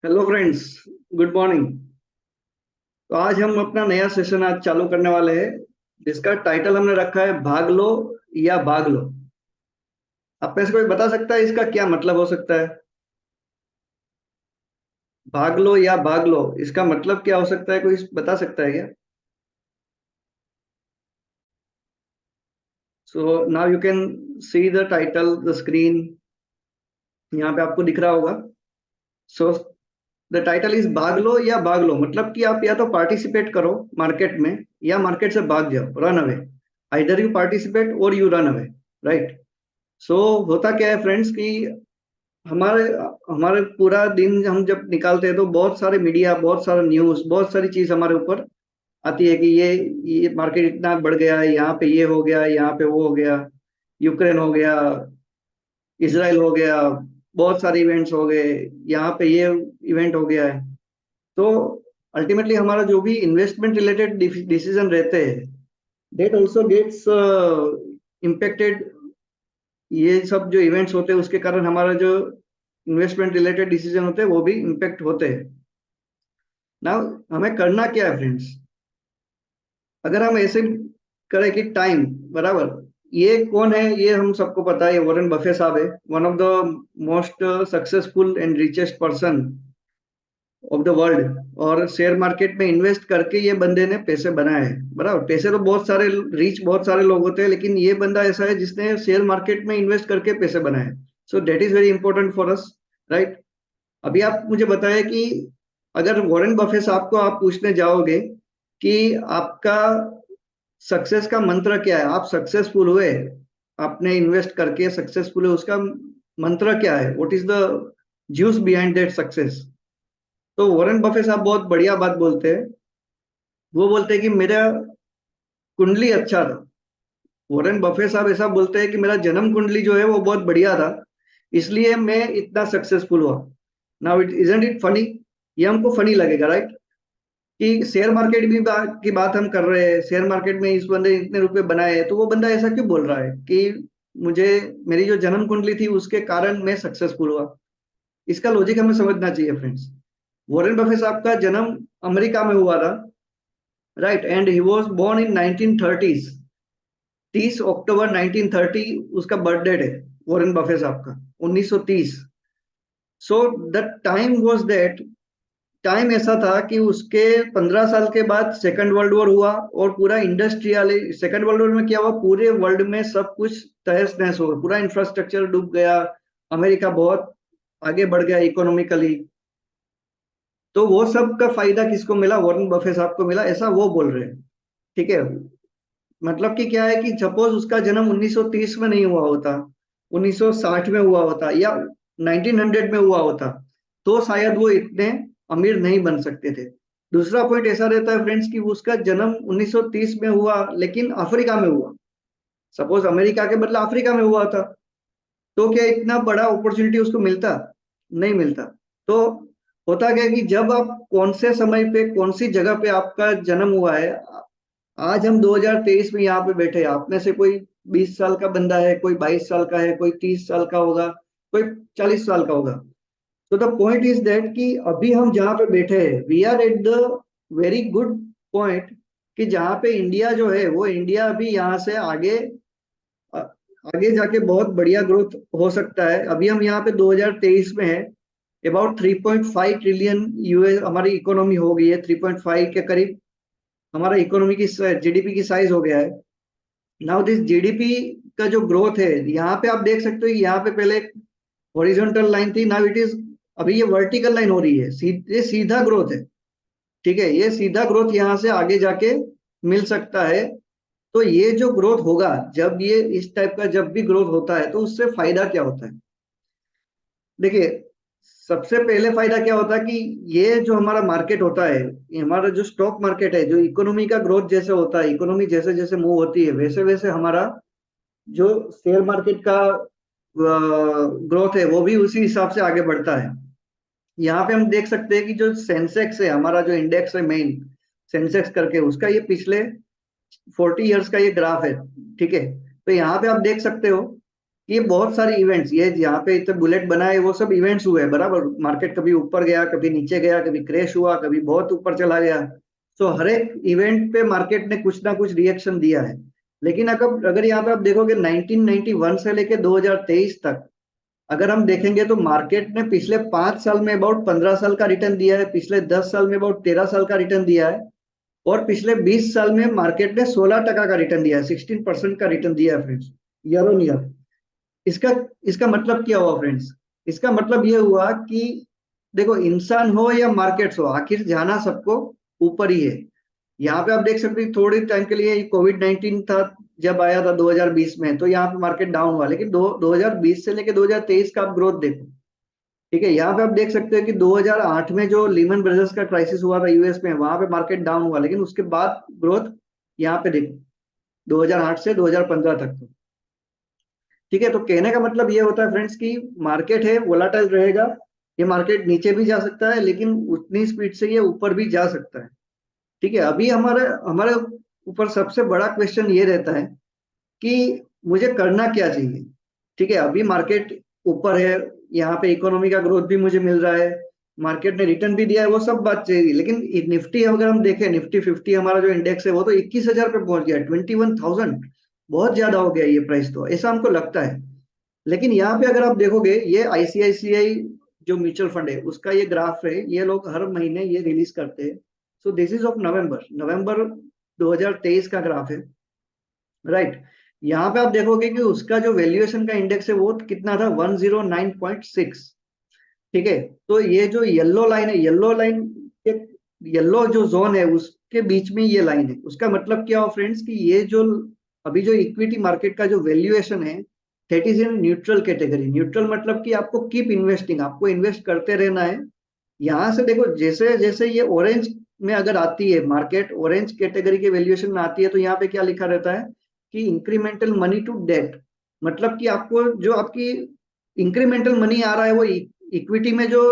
Hello friends. Good morning. तो आज हम अपना नया सेशन आज चालू करने वाले हैं, जिसका टाइटल हमने रखा है भाग लो या भाग लो। आप में से कोई बता सकता है इसका क्या मतलब हो सकता है? भाग लो या भाग लो, इसका मतलब क्या हो सकता है? कोई बता सकता है क्या? So now you can see the title, the screen. यहाँ पे आपको दिख रहा होगा। सो द टाइटल इज भाग लो या भाग लो, मतलब कि आप या तो पार्टिसिपेट करो मार्केट में, या मार्केट से भाग जाओ, run away. Either you participate और यू रन अवे, राइट? सो होता क्या है फ्रेंड्स कि हमारे हमारे पूरा दिन हम जब निकालते हैं तो बहुत सारे मीडिया, बहुत सारा न्यूज़, बहुत सारी चीज़ हमारे ऊपर आती है कि ये मार्केट इतना बढ़ गया है, यहाँ पे ये हो गया, यहाँ पे वो हो गया, यूक्रेन हो गया, इसराइल हो गया, बहुत सारे इवेंट्स हो गए, यहाँ पे ये इवेंट हो गया है। तो अल्टीमेटली हमारा जो भी इन्वेस्टमेंट रिलेटेड डिसीजन रहते हैं, डेट ऑल्सो गेट्स इम्पेक्टेड। ये सब जो इवेंट्स होते हैं उसके कारण हमारा जो इन्वेस्टमेंट रिलेटेड डिसीजन होते हैं वो भी इम्पेक्ट होते हैं ना। हमें करना क्या है फ्रेंड्स? अगर हम ऐसे करें कि टाइम बराबर, ये कौन है? ये हम सबको पता है, वॉरेन बफे साहब है, one of the most successful and richest person of the world. और शेयर मार्केट में इन्वेस्ट करके ये बंदे ने पैसे बनाए हैं, बराबर। पैसे तो बहुत सारे, रीच बहुत सारे लोग होते हैं, लेकिन ये बंदा ऐसा है जिसने शेयर मार्केट में इन्वेस्ट करके पैसे बनाए। So that is very important for us, right? अभी आप मुझे बताएं कि अगर वॉरेन बफे साहब को आप पूछने जाओगे कि आपका सक्सेस का मंत्र क्या है, आप सक्सेसफुल हुए, आपने इन्वेस्ट करके सक्सेसफुल हुए, उसका मंत्र क्या है? What is the juice behind that success? तो वॉरेन बफे साहब बहुत बढ़िया बात बोलते हैं। वो बोलते हैं कि मेरा कुंडली अच्छा था। वॉरेन बफे साहब ऐसा बोलते हैं कि मेरा जन्म कुंडली जो है वो बहुत बढ़िया था, इसलिए मैं इतना सक्सेसफुल हुआ। Now it isn't it funny? ये हमको फनी लगेगा, राइट? कि शेयर मार्केट भी की बात हम कर रहे हैं, शेयर मार्केट में इस बंदे ने इतने रुपए बनाए हैं, तो वो बंदा ऐसा क्यों बोल रहा है कि मुझे, मेरी जो जन्म कुंडली थी उसके कारण मैं सक्सेसफुल हुआ? इसका लॉजिक हमें समझना चाहिए फ्रेंड्स। वॉरेन बफे साहब का जन्म अमेरिका में हुआ था, right? And he was born in 1930s। 30 अक्टूबर 1930 उसका बर्थ डेट है, वॉरेन बफे साहब का, 1930। So the time was that, टाइम ऐसा था कि उसके 15 साल के बाद सेकंड वर्ल्ड वॉर हुआ, और पूरा इंडस्ट्रियल, सेकंड वर्ल्ड वॉर में क्या हुआ, पूरे वर्ल्ड में सब कुछ तहस नहस हो गया, पूरा इंफ्रास्ट्रक्चर डूब गया, अमेरिका बहुत आगे बढ़ गया इकोनॉमिकली। तो वो सब का फायदा किसको मिला? वॉरेन बफे साहब को मिला, ऐसा वो बोल रहे हैं। ठीक है। मतलब कि क्या है कि सपोज उसका जन्म 1930 में नहीं हुआ होता, 1960 में हुआ होता, या 1900 में हुआ होता, तो शायद वो इतने अमीर नहीं बन सकते थे। दूसरा पॉइंट ऐसा रहता है फ्रेंड्स कि उसका जन्म 1930 में हुआ लेकिन अफ्रीका में हुआ। सपोज अमेरिका के बदले अफ्रीका में हुआ था, तो क्या इतना बड़ा अपॉर्चुनिटी उसको मिलता? नहीं मिलता। तो होता क्या है कि जब आप कौन से समय पे, कौन सी जगह पे आपका जन्म हुआ है। आज हम 2023 में यहाँ पे बैठे हैं, आप में से कोई 20 साल का बंदा है, कोई 22 साल का है, कोई 30 साल का होगा, कोई 40 साल का होगा। तो द पॉइंट इज दैट कि अभी हम जहाँ पे बैठे हैं, we are at the very good point, कि जहाँ पे इंडिया जो है वो इंडिया अभी यहाँ से आगे, आगे जाके बहुत बढ़िया ग्रोथ हो सकता है। अभी हम यहाँ पे 2023 में है, अबाउट 3.5 ट्रिलियन यूएस हमारी इकोनॉमी हो गई है, 3.5 के करीब हमारा इकोनॉमी की जीडीपी की साइज हो गया है। नाउ दिस जीडीपी का जो ग्रोथ है, यहाँ पे आप देख सकते हो, यहाँ पे पहले हॉरिजॉन्टल लाइन थी, नाउ इट इज, अभी ये वर्टिकल लाइन हो रही है, ये सीधा ग्रोथ है। ठीक है, ये सीधा ग्रोथ यहाँ से आगे जाके मिल सकता है। तो ये जो ग्रोथ होगा, जब ये इस टाइप का जब भी ग्रोथ होता है, तो उससे फायदा क्या होता है? देखिए, सबसे पहले फायदा क्या होता है कि ये जो हमारा मार्केट होता है, ये हमारा जो स्टॉक मार्केट है, जो इकोनॉमी का ग्रोथ जैसे होता है, इकोनॉमी जैसे जैसे मूव होती है, वैसे वैसे हमारा जो शेयर मार्केट का ग्रोथ है वो भी उसी हिसाब से आगे बढ़ता है। यहाँ पे हम देख सकते हैं कि जो सेंसेक्स है, हमारा जो इंडेक्स है मेन, सेंसेक्स करके, उसका ये पिछले 40 इयर्स का ये ग्राफ है। ठीक है। तो यहाँ पे आप देख सकते हो ये बहुत सारे इवेंट्स, ये जहाँ पे इतने बुलेट बनाए वो सब इवेंट्स हुए हैं, बराबर। मार्केट कभी ऊपर गया, कभी नीचे गया, कभी क्रैश हुआ, कभी बहुत ऊपर चला गया। तो हर एक इवेंट पे मार्केट ने कुछ ना कुछ रिएक्शन दिया है। लेकिन अगर अगर यहाँ पे आप देखोगे 1991 से लेके 2023 तक, अगर हम देखेंगे तो मार्केट ने पिछले 5 साल में अबाउट 15 साल का रिटर्न दिया है, पिछले 10 साल में अबाउट 13 साल का रिटर्न दिया है, और पिछले 20 साल में मार्केट ने 16% का रिटर्न दिया है, 16% का रिटर्न दिया है फ्रेंड्स, ईयर ऑन ईयर। इसका इसका मतलब क्या हुआ फ्रेंड्स? इसका मतलब ये हुआ कि देखो, इंसान हो या मार्केट्स हो, आखिर जाना सबको ऊपर ही है। यहाँ पे आप देख सकते हैं थोड़ी टाइम के लिए कोविड-19 था, जब आया था 2020 में, तो यहाँ पे मार्केट डाउन हुआ, लेकिन 2020 से लेके 2023 का आप ग्रोथ देखो। ठीक है, यहाँ पे आप देख सकते हैं कि 2008 में जो लीमन ब्रदर्स का क्राइसिस हुआ था यूएस में, वहां पे मार्केट डाउन हुआ, लेकिन उसके बाद ग्रोथ यहाँ पे देखो 2008 से 2015 तक। तो ठीक है, तो कहने का मतलब ये होता है फ्रेंड्स कि मार्केट है, वोलाटाइल रहेगा। ये मार्केट नीचे भी जा सकता है, लेकिन उतनी स्पीड से ये ऊपर भी जा सकता है। ठीक है, अभी हमारे हमारे ऊपर सबसे बड़ा क्वेश्चन ये रहता है कि मुझे करना क्या चाहिए। ठीक है, अभी मार्केट ऊपर है, यहाँ पे इकोनॉमी का ग्रोथ भी मुझे मिल रहा है, मार्केट ने रिटर्न भी दिया है, वो सब बात चाहिए। लेकिन निफ्टी अगर हम देखें, निफ्टी 50 हमारा जो इंडेक्स है वो तो 21,000 पे पहुंच गया, 21,000। बहुत ज्यादा हो गया ये प्राइस, तो ऐसा हमको लगता है। लेकिन यहाँ पे अगर आप देखोगे, ये आईसीआईसीआई जो म्यूचुअल फंड है उसका ये ग्राफ है, ये लोग हर महीने ये रिलीज करते हैं। So this is of November November 2023 का ग्राफ है, राइट। यहाँ पे आप देखोगे कि उसका जो वैल्यूएशन का इंडेक्स है वो कितना था, 109.6। ठीक है, तो ये जो येलो लाइन है, येलो लाइन के, येलो जो जोन है उसके बीच में ये लाइन है, उसका मतलब क्या हो फ्रेंड्स कि ये जो अभी जो इक्विटी मार्केट का जो वैल्यूएशन है, that is in neutral category. Neutral मतलब कि आपको कीप इन्वेस्टिंग, आपको इन्वेस्ट करते रहना है। यहाँ से देखो, जैसे जैसे ये ऑरेंज में अगर आती है मार्केट, ऑरेंज कैटेगरी के वैल्यूएशन में आती है, तो यहाँ पे क्या लिखा रहता है कि इंक्रीमेंटल मनी टू डेट। मतलब कि आपको जो आपकी इंक्रीमेंटल मनी आ रहा है वो इक्विटी में जो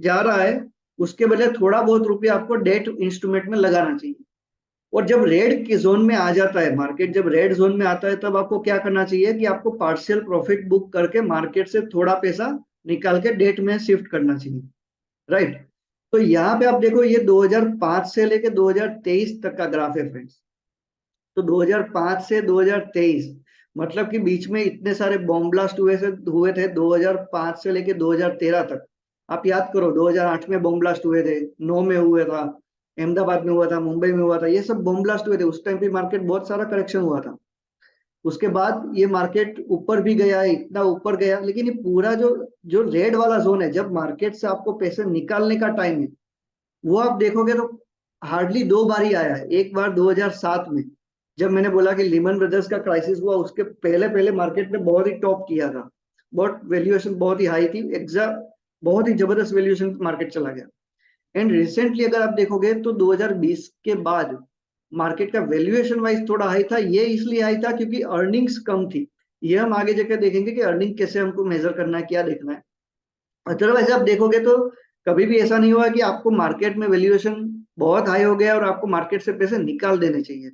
जा रहा है, उसके बदले थोड़ा बहुत रुपया आपको डेट इंस्ट्रूमेंट में लगाना चाहिए। और जब रेड के जोन में आ जाता है मार्केट, जब रेड जोन में आता है, तब आपको क्या करना चाहिए कि आपको पार्शियल प्रॉफिट बुक करके मार्केट से थोड़ा पैसा निकाल के डेट में शिफ्ट करना चाहिए, राइट। तो यहाँ पे आप देखो, ये 2005 से लेके 2023 तक का ग्राफ है फ्रेंड्स। तो 2005 से 2023 मतलब कि बीच में इतने सारे बॉम्ब ब्लास्ट हुए थे 2005 से लेके 2013 तक। आप याद करो, 2008 में बॉम्ब ब्लास्ट हुए थे, 9 में हुए था, अहमदाबाद में हुआ था, मुंबई में हुआ था, ये सब बॉम्ब ब्लास्ट हुए थे। उस टाइम पे मार्केट बहुत सारा करेक्शन हुआ था। उसके बाद ये मार्केट ऊपर भी गया है, इतना ऊपर गया, लेकिन ये पूरा जो जो रेड वाला जोन है, जब मार्केट से आपको पैसे निकालने का टाइम है, वो आप देखोगे तो हार्डली 2 बार ही आया है। एक बार 2007 में, जब मैंने बोला कि लीमन ब्रदर्स का क्राइसिस हुआ, उसके पहले पहले मार्केट ने बहुत ही टॉप किया था, बहुत वैल्यूएशन बहुत ही हाई थी, बहुत ही जबरदस्त वैल्यूएशन मार्केट चला गया। एंड रिसेंटली अगर आप देखोगे तो 2020 के बाद मार्केट का वैल्यूएशन वाइज थोड़ा हाई था। ये इसलिए हाई था क्योंकि अर्निंग्स कम थी। ये हम आगे जाकर देखेंगे कि अर्निंग कैसे हमको मेजर करना है, क्या देखना है। अदरवाइज आप देखोगे तो कभी भी ऐसा नहीं हुआ कि आपको मार्केट में वैल्यूएशन बहुत हाई हो गया और आपको मार्केट से पैसे निकाल देने चाहिए।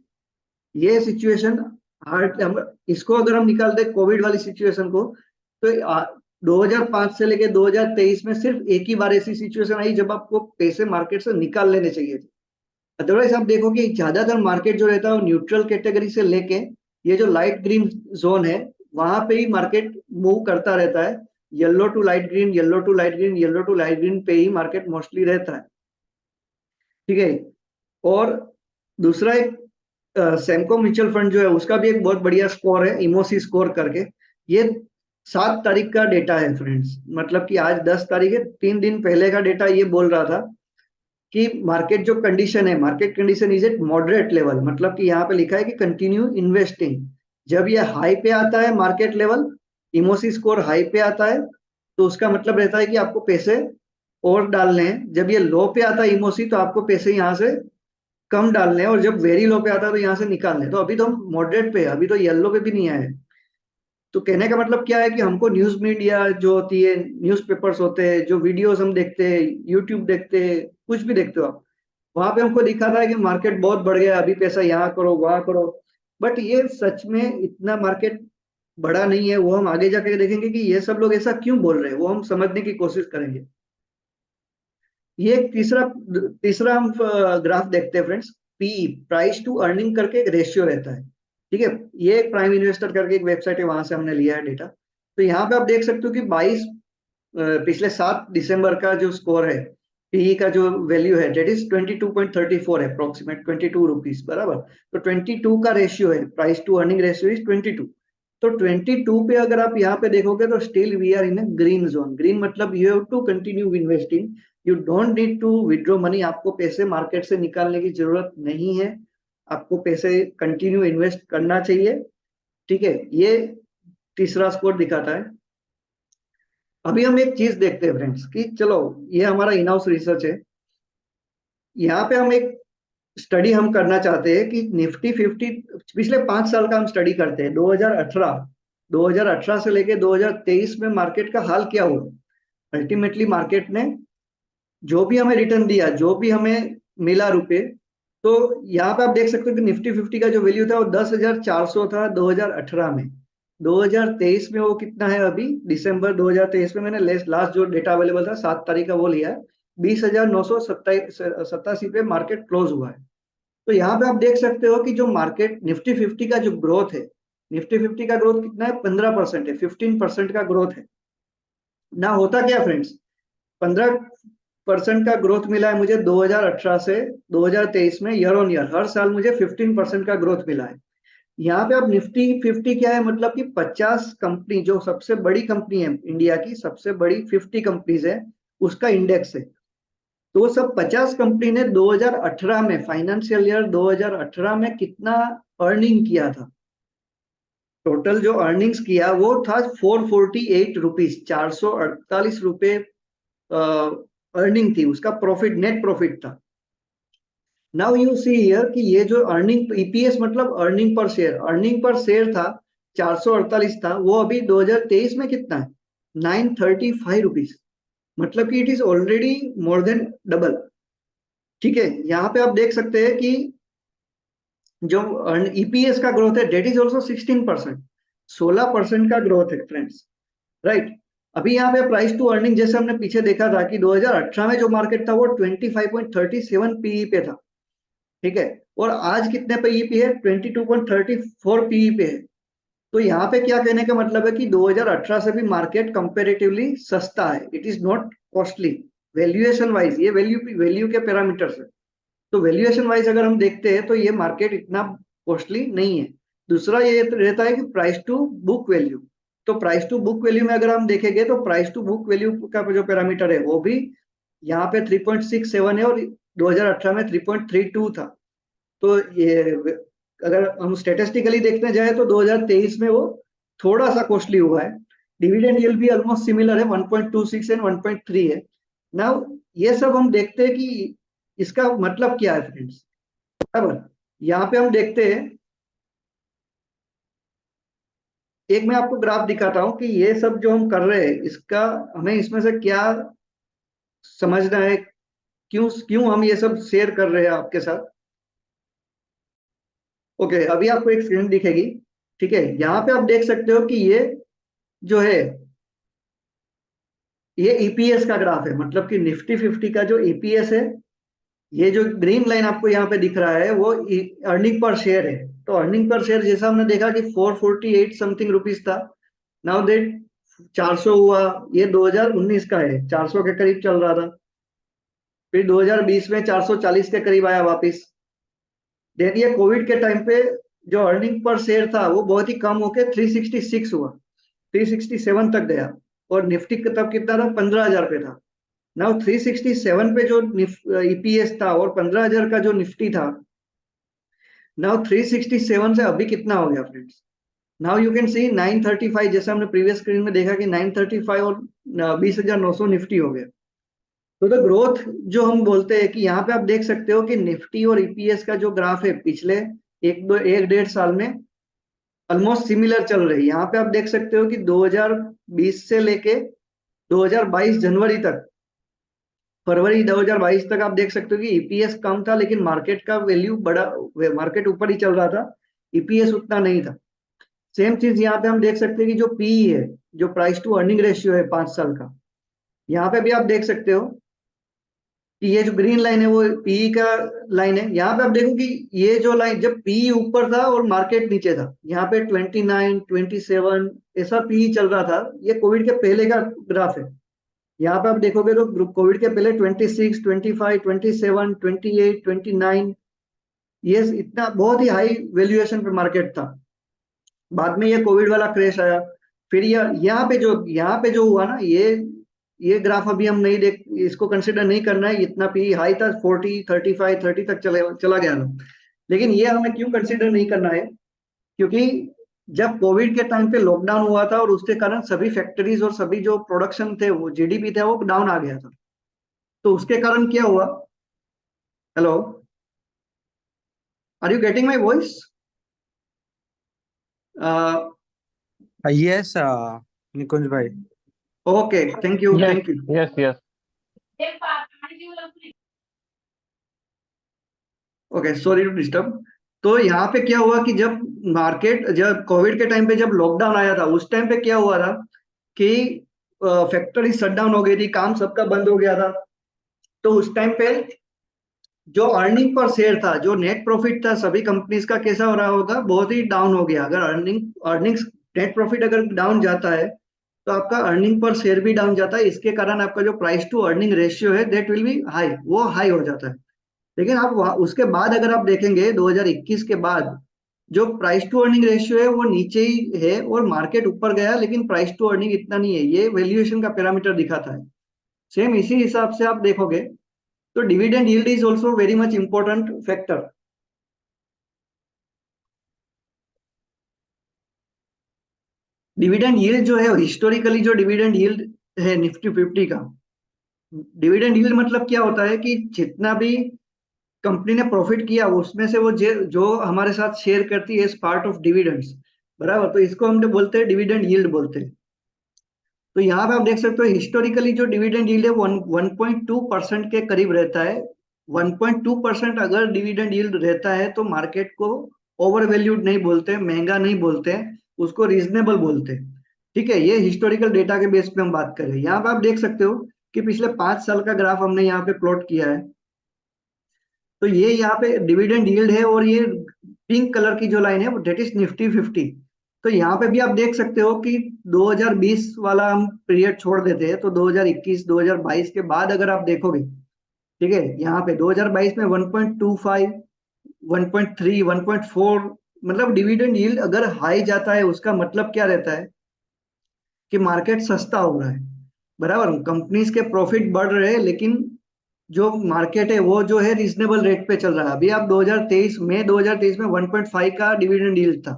ये सिचुएशन हार्ड, हम इसको अगर हम निकाल दे कोविड वाली सिचुएशन को, तो 2005 से लेके 2023 में सिर्फ एक ही बार ऐसी सिचुएशन आई जब आपको पैसे मार्केट से निकाल लेने चाहिए थे। अदरवाइज आप देखोगे ज्यादातर मार्केट जो रहता है वो न्यूट्रल कैटेगरी से लेके ये जो लाइट ग्रीन जोन है, वहां पे ही मार्केट मूव करता रहता है। Yellow to light green, yellow to light green, yellow to light green पे ही मार्केट मोस्टली रहता है। ठीक है, और दूसरा एक सेमको म्यूचुअल फंड जो है उसका भी एक बहुत बढ़िया स्कोर है, इमोसी स्कोर करके। ये 7 तारीख का डेटा है फ्रेंड्स, मतलब कि आज 10 तारीख है, 3 दिन पहले का डेटा ये बोल रहा था कि मार्केट जो कंडीशन है, market condition is eight moderate level. मतलब कि यहाँ पे लिखा है कि कंटिन्यू इन्वेस्टिंग। जब ये हाई पे आता है मार्केट लेवल, इमोसी स्कोर हाई पे आता है, तो उसका मतलब रहता है कि आपको पैसे और डालने हैं। जब ये लो पे आता है इमोसी, तो आपको पैसे यहाँ से कम डालने हैं, और जब वेरी लो पे आता है तो यहाँ से निकालने हैं। तो अभी तो हम मॉडरेट पे है, अभी तो येलो पे भी नहीं आए। तो कहने का मतलब क्या है कि हमको न्यूज मीडिया जो होती है, न्यूज पेपर्स होते हैं, जो वीडियोस हम देखते हैं, यूट्यूब देखते हैं, कुछ भी देखते हो आप, वहां पे हमको दिखाता है कि मार्केट बहुत बढ़ गया, अभी पैसा यहाँ करो वहां करो। बट ये सच में इतना मार्केट बड़ा नहीं है, वो हम आगे जाकर देखेंगे कि ये सब लोग ऐसा क्यों बोल रहे हैं, वो हम समझने की कोशिश करेंगे। ये एक तीसरा तीसरा हम ग्राफ देखते हैं friends. PE, price to earning करके एक रेशियो रहता है, ठीक है। ये एक प्राइम इन्वेस्टर करके एक वेबसाइट है, वहां से हमने लिया है डेटा। तो यहाँ पे आप देख सकते हो कि 22 पिछले 7 दिसंबर का जो स्कोर है, पीई का जो वैल्यू है, डेट इज 22.34 है, अप्रोक्सीमेट 22 रुपीज बराबर। तो 22 का रेशियो है, price to earning ratio is 22। तो 22 पे अगर आप यहाँ पे देखोगे तो still we are in a green zone. Green मतलब you have to continue investing, you don't need to withdraw money. आपको पैसे मार्केट से निकालने की जरूरत नहीं है, आपको पैसे कंटिन्यू इन्वेस्ट करना चाहिए, ठीक है। ये तीसरा स्कोर दिखाता है। अभी हम एक चीज देखते हैं फ्रेंड्स कि चलो, ये हमारा इन हाउस रिसर्च है। यहाँ पे हम एक स्टडी हम करना चाहते हैं कि निफ्टी 50, पिछले 5 साल का हम स्टडी करते हैं। 2018 से लेके 2023 में मार्केट का हाल क्या हुआ। अल्टीमेटली मार्केट ने जो भी हमें रिटर्न दिया, जो भी हमें मिला रुपए, तो यहाँ पे आप देख सकते हो कि निफ्टी 50 का जो वैल्यू था वो 10,400 था 2018 में। 2023 में वो कितना है अभी, दिसंबर 2023 में मैंने लास्ट जो डेटा अवेलेबल था 7 तारीख का वो लिया है, 20,987 पे मार्केट क्लोज हुआ है। तो यहाँ पे आप देख सकते हो कि जो मार्केट निफ्टी 50 का जो ग्रोथ है, निफ्टी 50 का ग्रोथ कितना है, 15% है, 15% का ग्रोथ है ना। होता क्या फ्रेंड्स, 15% का ग्रोथ मिला है मुझे 2018 से 2023 में, ईयर ऑन ईयर हर साल मुझे 15% का ग्रोथ मिला है। यहाँ पे अब निफ्टी 50 क्या है, मतलब कि 50 कंपनी, जो सबसे बड़ी कंपनी है इंडिया की, सबसे बड़ी 50 कंपनीज है, उसका इंडेक्स है। तो वो सब 50 कंपनी ने 2018 में, फाइनेंशियल ईयर 2018 में कितना अर्निंग किया था, टोटल जो अर्निंग्स किया वो था 448 रुपीज, 448 रुपए अर्निंग थी, उसका प्रॉफिट, नेट प्रॉफिट था। नाउ यू सी हियर कि ये जो अर्निंग, ईपीएस मतलब earning per share, earning per share था 448 था, वो अभी 2023 में कितना है, 935 रुपीज। मतलब कि it is already more than double, ठीक है। यहाँ पे आप देख सकते हैं कि जो ईपीएस का ग्रोथ है डेट इज ऑल्सो 16%, 16% का ग्रोथ है फ्रेंड्स, राइट। अभी यहाँ पे प्राइस टू अर्निंग जैसे हमने पीछे देखा था कि 2018 में जो मार्केट था वो 25.37 पीई पे था, ठीक है। और आज कितने पीई पे है, 22.34 पीई पे है। तो यहाँ पे क्या कहने का मतलब है कि 2018 से भी मार्केट कंपेरेटिवली सस्ता है, it is not costly valuation wise. ये वैल्यू के पैरामीटर्स है। तो वैल्यूएशन वाइज अगर हम देखते हैं तो ये मार्केट इतना कॉस्टली नहीं है। दूसरा ये रहता है कि प्राइस टू बुक वैल्यू। तो प्राइस टू बुक वैल्यू में अगर हम देखेंगे तो प्राइस टू बुक वैल्यू का जो पैरामीटर है वो भी यहाँ पे 3.67 है, और 2018 में 3.32 था। तो ये अगर हम स्टेटिस्टिकली देखने जाए तो 2023 में वो थोड़ा सा कॉस्टली हुआ है। डिविडेंड यील्ड भी ऑलमोस्ट सिमिलर है, 1.26 एंड 1.3 है। नाउ ये सब हम देखते हैं कि इसका मतलब क्या है फ्रेंड्स, बराबर। यहाँ पे हम देखते हैं, एक मैं आपको ग्राफ दिखाता हूँ कि ये सब जो हम कर रहे हैं इसका हमें इसमें से क्या समझना है, क्यों क्यों हम ये सब शेयर कर रहे हैं आपके साथ। ओके, अभी आपको एक स्क्रीन दिखेगी, ठीक है। यहाँ पे आप देख सकते हो कि ये जो है, ये ईपीएस का ग्राफ है, मतलब कि निफ्टी 50 का जो ईपीएस है, ये जो ग्रीन लाइन आपको यहाँ पे दिख रहा है वो अर्निंग पर शेयर है। तो अर्निंग पर शेयर जैसा हमने देखा कि 448 समथिंग रुपीज था, नाउ देट 400 हुआ, ये 2019 का है, 400 के करीब चल रहा था। फिर 2020 में 440 के करीब आया वापस। देन ये कोविड के टाइम पे जो अर्निंग पर शेयर था वो बहुत ही कम होके 366 हुआ, 367 तक गया। और निफ्टी तब कितना था, 15,000 पे था। नाउ 367 पे जो ईपीएस था और 15,000 का जो निफ्टी था, नाउ 367 से अभी कितना हो गया friends, now you can see 935, जैसे हमने प्रीवियस स्क्रीन में देखा कि 935 और 20,900 निफ्टी हो गया। तो द ग्रोथ जो हम बोलते हैं कि यहाँ पे आप देख सकते हो कि निफ्टी और ईपीएस का जो ग्राफ है पिछले 1-1.5 साल में ऑलमोस्ट सिमिलर चल रही है। यहाँ पे आप देख सकते हो कि 2020 से लेके 2022 जनवरी तक, फरवरी 2022 तक आप देख सकते हो कि ईपीएस कम था लेकिन मार्केट का वैल्यू बड़ा, मार्केट ऊपर ही चल रहा था, ईपीएस उतना नहीं था। सेम चीज यहाँ पे हम देख सकते हैं कि जो पीई है, जो प्राइस टू अर्निंग रेशियो है 5 साल का, यहाँ पे भी आप देख सकते हो कि ये जो ग्रीन लाइन है वो पीई का लाइन है। यहाँ पे आप देखो कि ये जो लाइन जब पीई ऊपर था और मार्केट नीचे था, यहाँ पे 29 27 ऐसा पीई चल रहा था। ये कोविड के पहले का ग्राफ है। यहाँ पे आप देखोगे तो कोविड के पहले 26 25 27 28 29, ये इतना बहुत ही हाई वैल्यूएशन पे मार्केट था। बाद में ये कोविड वाला क्रैश आया। फिर यहाँ पे जो हुआ ना, ये ग्राफ अभी हम नहीं देख, इसको कंसिडर नहीं करना है। इतना पी हाई था 40 35 30 तक चला गया था। लेकिन ये हमें क्यों कंसिडर नहीं करना है, क्योंकि जब कोविड के टाइम पे लॉकडाउन हुआ था और उसके कारण सभी फैक्ट्रीज और सभी जो प्रोडक्शन थे, वो जीडीपी था, वो डाउन आ गया था। तो उसके कारण क्या हुआ। Hello, are you getting my voice? Yes Nikunj भाई। Okay, thank you Yes, thank you. yes, yes. Okay, sorry to disturb. तो यहाँ पे क्या हुआ कि जब कोविड के टाइम पे जब लॉकडाउन आया था, उस टाइम पे क्या हुआ था कि फैक्ट्री शट डाउन हो गई थी, काम सबका बंद हो गया था। तो उस टाइम पे जो अर्निंग पर शेयर था, जो नेट प्रॉफिट था सभी कंपनीज का, कैसा हो रहा होगा, बहुत ही डाउन हो गया। अगर अर्निंग्स नेट प्रॉफिट अगर डाउन जाता है तो आपका अर्निंग पर शेयर भी डाउन जाता है। इसके कारण आपका जो प्राइस टू अर्निंग रेशियो है दैट विल बी हाई, वो हाई हो जाता है। लेकिन आप उसके बाद अगर आप देखेंगे 2021 के बाद, जो प्राइस टू अर्निंग रेशियो है वो नीचे ही है और मार्केट ऊपर गया, लेकिन प्राइस टू अर्निंग इतना नहीं है। ये वैल्यूएशन का पैरामीटर दिखाता है। सेम इसी हिसाब से आप देखोगे तो dividend yield is also very much important factor. Dividend yield जो है, हिस्टोरिकली जो डिविडेंड यील्ड है निफ्टी 50 का, डिविडेंड यील्ड मतलब क्या होता है कि जितना भी कंपनी ने प्रॉफिट किया उसमें से वो जो हमारे साथ शेयर करती है एज पार्ट ऑफ डिविडेंड्स, बराबर। तो इसको हम बोलते हैं डिविडेंड यील्ड बोलते हैं। तो यहाँ पे आप देख सकते हो हिस्टोरिकली जो डिविडेंड यील्ड है 1.2% के करीब रहता है। 1.2% अगर डिविडेंड यील्ड रहता है तो मार्केट को ओवर वैल्यूड नहीं बोलते, महंगा नहीं बोलते, उसको रीजनेबल बोलते हैं। ठीक है, ये हिस्टोरिकल डेटा के बेस पे हम बात करें। यहाँ पे आप देख सकते हो कि पिछले 5 साल का ग्राफ हमने यहाँ पे प्लॉट किया है। तो ये यहाँ पे डिविडेंड यील्ड है और ये पिंक कलर की जो लाइन है वो डेट इज निफ्टी 50। तो यहाँ पे भी आप देख सकते हो कि 2020 वाला हम पीरियड छोड़ देते हैं तो 2021 2022 के बाद अगर आप देखोगे, ठीक है, यहाँ पे 2022 में 1.25 1.3 1.4, मतलब डिविडेंड यील्ड अगर हाई जाता है उसका मतलब क्या रहता है कि मार्केट सस्ता हो रहा है, बराबर। कंपनीज के प्रॉफिट बढ़ रहे हैं, लेकिन जो मार्केट है वो जो है रीजनेबल रेट पे चल रहा है। अभी आप 2023 में 1.5 का डिविडेंड यील्ड था,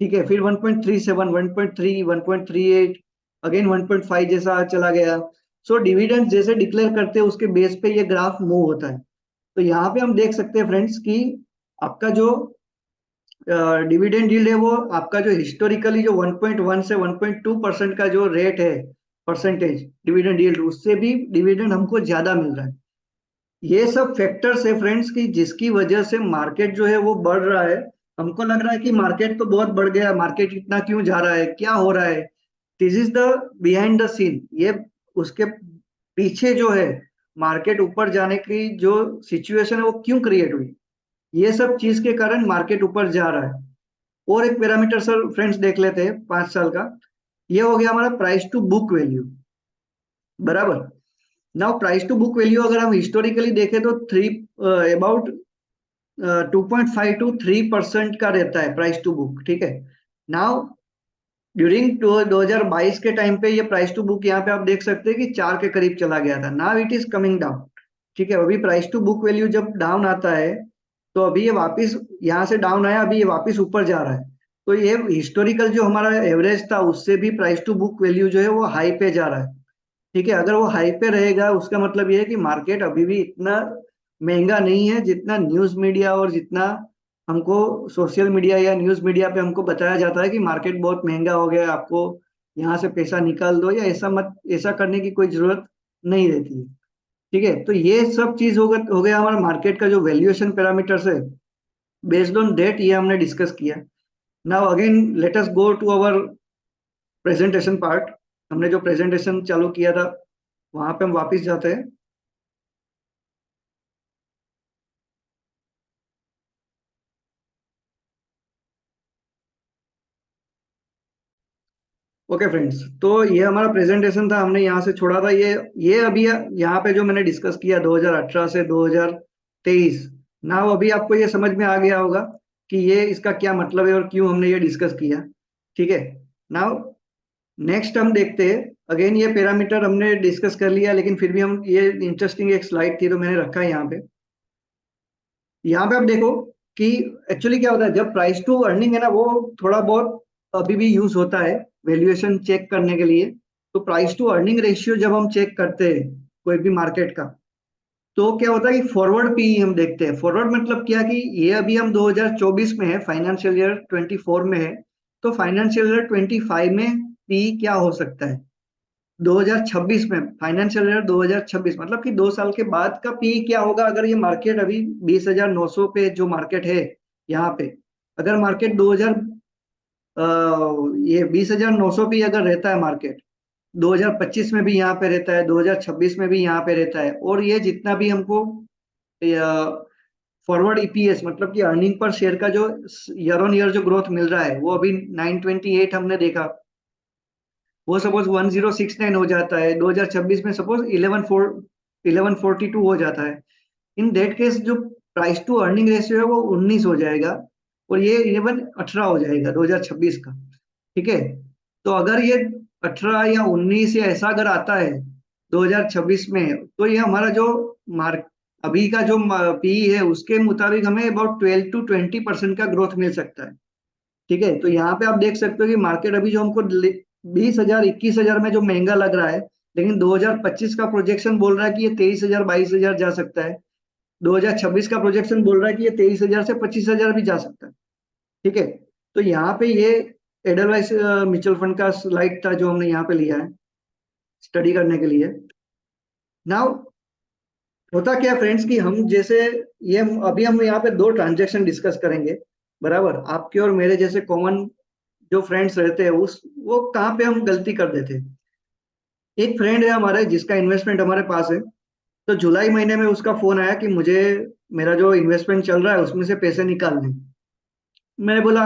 ठीक है, फिर 1.37 1.3 1.38, अगेन 1.5 जैसा चला गया। सो डिविडेंड जैसे डिक्लेयर करते हैं उसके बेस पे ये ग्राफ मूव होता है। तो यहाँ पे हम देख सकते हैं फ्रेंड्स कि आपका जो डिविडेंड यील्ड है वो आपका जो हिस्टोरिकली जो 1.1 से 1.2% का जो रेट है, परसेंटेज डिविडेंड यील्ड, उससे भी डिविडेंड हमको ज्यादा मिल रहा है। ये सब फैक्टर्स है फ्रेंड्स की जिसकी वजह से मार्केट जो है वो बढ़ रहा है। हमको लग रहा है कि मार्केट तो बहुत बढ़ गया, मार्केट इतना क्यों जा रहा है, क्या हो रहा है। This is the behind the scene. ये उसके पीछे जो है मार्केट ऊपर जाने की जो सिचुएशन है वो क्यों क्रिएट हुई, ये सब चीज के कारण मार्केट ऊपर जा रहा है। और एक पैरामीटर सर फ्रेंड्स देख लेते हैं 5 साल का। ये हो गया हमारा प्राइस टू बुक वैल्यू, बराबर। Now price to book value अगर हम हिस्टोरिकली देखें तो अबाउट 2.5 to 3% का रहता है प्राइस टू बुक, ठीक है। नाउ ड्यूरिंग 2022 के टाइम पे ये प्राइस टू बुक यहाँ पे आप देख सकते हैं कि 4 के करीब चला गया था। Now it is coming down, ठीक है। अभी प्राइस टू बुक वैल्यू जब डाउन आता है तो अभी ये वापस यहाँ से डाउन आया, अभी ये वापस ऊपर जा रहा है। तो ये हिस्टोरिकल जो हमारा एवरेज था उससे भी प्राइस टू बुक वैल्यू जो है वो हाई पे जा रहा है, ठीक है। अगर वो हाई पे रहेगा उसका मतलब ये है कि मार्केट अभी भी इतना महंगा नहीं है जितना न्यूज मीडिया और जितना हमको सोशल मीडिया या न्यूज मीडिया पे हमको बताया जाता है कि मार्केट बहुत महंगा हो गया है, आपको यहाँ से पैसा निकाल दो, या ऐसा करने की कोई जरूरत नहीं रहती है, ठीक है। तो ये सब चीज हो गया हमारा मार्केट का जो वैल्यूएशन पैरामीटर्स है। बेस्ड ऑन डेट ये हमने डिस्कस किया। Now again let us go to our presentation part. हमने जो प्रेजेंटेशन चालू किया था वहां पे हम वापस जाते हैं। ओके फ्रेंड्स, तो ये हमारा प्रेजेंटेशन था, हमने यहाँ से छोड़ा था। ये अभी यहाँ पे जो मैंने डिस्कस किया 2018 से 2023, ना अभी आपको ये समझ में आ गया होगा कि ये इसका क्या मतलब है और क्यों हमने ये डिस्कस किया। ठीक है। नाउ नेक्स्ट हम देखते हैं। अगेन ये पैरामीटर हमने डिस्कस कर लिया, लेकिन फिर भी हम ये इंटरेस्टिंग एक स्लाइड थी तो मैंने रखा है यहाँ पे। यहाँ पे आप देखो कि एक्चुअली क्या होता है जब प्राइस टू अर्निंग है ना, वो थोड़ा बहुत अभी भी यूज होता है वैल्यूएशन चेक करने के लिए। तो प्राइस टू अर्निंग रेशियो जब हम चेक करते हैं कोई भी मार्केट का, तो क्या होता है कि फॉरवर्ड पी हम देखते हैं। फॉरवर्ड मतलब क्या कि ये अभी हम 2024 में है, फाइनेंशियल ईयर 24 में है, तो फाइनेंशियल ईयर 25 में पी क्या हो सकता है 2026 में। फाइनेंशियल ईयर 2026 मतलब कि 2 साल के बाद का पी क्या होगा अगर ये मार्केट अभी 20,900 पे जो मार्केट है यहाँ पे, अगर मार्केट 2000 ये 20,900 पे अगर रहता है मार्केट, 2025 में भी यहाँ पे रहता है, 2026 में भी यहाँ पे रहता है, और ये जितना भी हमको फॉरवर्ड ईपीएस मतलब कि अर्निंग पर शेयर का जो ईयर ऑन ईयर जो ग्रोथ मिल रहा है वो अभी 928 हमने देखा, वो सपोज 1069 हो जाता है 2026 में, सपोज 1142 हो जाता है। इन दैट केस जो प्राइस टू अर्निंग रेशियो है वो 19 हो जाएगा, और ये इवन 18 हो जाएगा 2026 का। ठीक है। तो अगर ये 18 या 19 या ऐसा अगर आता है 2026 में, तो ये हमारा जो मार्क अभी का जो पी है उसके मुताबिक हमें अबाउट 12 to 20% का ग्रोथ मिल सकता है। ठीक है। तो यहाँ पे आप देख सकते हो कि मार्केट अभी जो हमको 20,000 21,000 में जो महंगा लग रहा है, लेकिन 2025 का प्रोजेक्शन बोल रहा है कि ये 23,000 22,000 जा सकता है। 2026 का प्रोजेक्शन बोल रहा है कि ये 23,000 से 25,000 भी जा सकता है। ठीक है। तो यहाँ पे ये एडलवाइस म्यूचुअल फंड का स्लाइड था जो हमने यहाँ पे लिया है स्टडी करने के लिए। नाउ होता क्या फ्रेंड्स कि हम जैसे ये अभी हम यहाँ पे दो ट्रांजेक्शन डिस्कस करेंगे, बराबर। आपके और मेरे जैसे कॉमन जो फ्रेंड्स रहते हैं उस वो कहाँ पे हम गलती कर देते हैं। एक फ्रेंड है हमारे जिसका इन्वेस्टमेंट हमारे पास है, तो जुलाई महीने में उसका फोन आया कि मुझे मेरा जो इन्वेस्टमेंट चल रहा है उसमें से पैसे निकालने। मैंने बोला